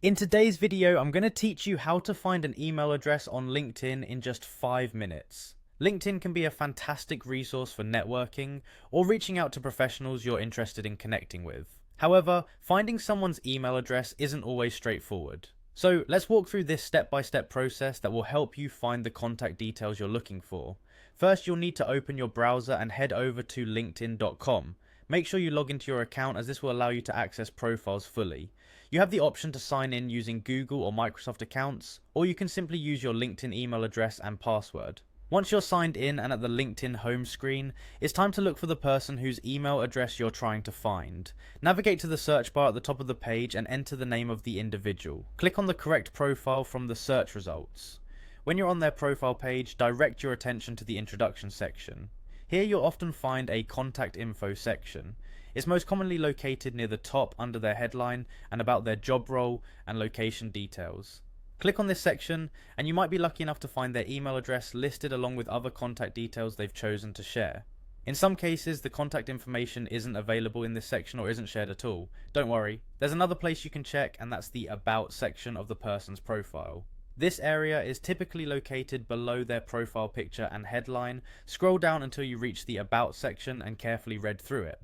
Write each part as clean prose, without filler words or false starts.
In today's video, I'm going to teach you how to find an email address on LinkedIn in just 5 minutes. LinkedIn can be a fantastic resource for networking or reaching out to professionals you're interested in connecting with. However, finding someone's email address isn't always straightforward. So let's walk through this step-by-step process that will help you find the contact details you're looking for. First, you'll need to open your browser and head over to linkedin.com. Make sure you log into your account, as this will allow you to access profiles fully. You have the option to sign in using Google or Microsoft accounts, or you can simply use your LinkedIn email address and password. Once you're signed in and at the LinkedIn home screen, it's time to look for the person whose email address you're trying to find. Navigate to the search bar at the top of the page and enter the name of the individual. Click on the correct profile from the search results. When you're on their profile page, direct your attention to the introduction section. Here you'll often find a contact info section. It's most commonly located near the top under their headline and about their job role and location details. Click on this section and you might be lucky enough to find their email address listed along with other contact details they've chosen to share. In some cases, the contact information isn't available in this section or isn't shared at all. Don't worry, there's another place you can check, and that's the About section of the person's profile. This area is typically located below their profile picture and headline. Scroll down until you reach the About section and carefully read through it.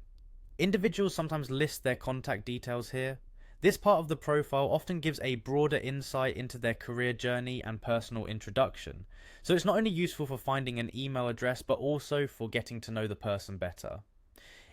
Individuals sometimes list their contact details here. This part of the profile often gives a broader insight into their career journey and personal introduction. So it's not only useful for finding an email address, but also for getting to know the person better.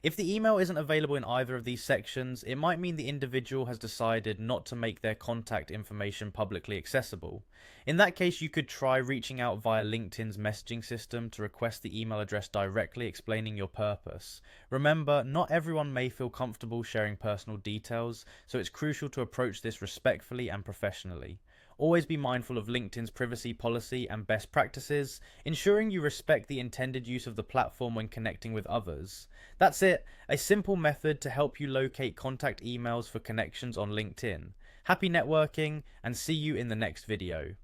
If the email isn't available in either of these sections, it might mean the individual has decided not to make their contact information publicly accessible. In that case, you could try reaching out via LinkedIn's messaging system to request the email address directly, explaining your purpose. Remember, not everyone may feel comfortable sharing personal details, so it's crucial to approach this respectfully and professionally. Always be mindful of LinkedIn's privacy policy and best practices, ensuring you respect the intended use of the platform when connecting with others. That's it, a simple method to help you locate contact emails for connections on LinkedIn. Happy networking, and see you in the next video.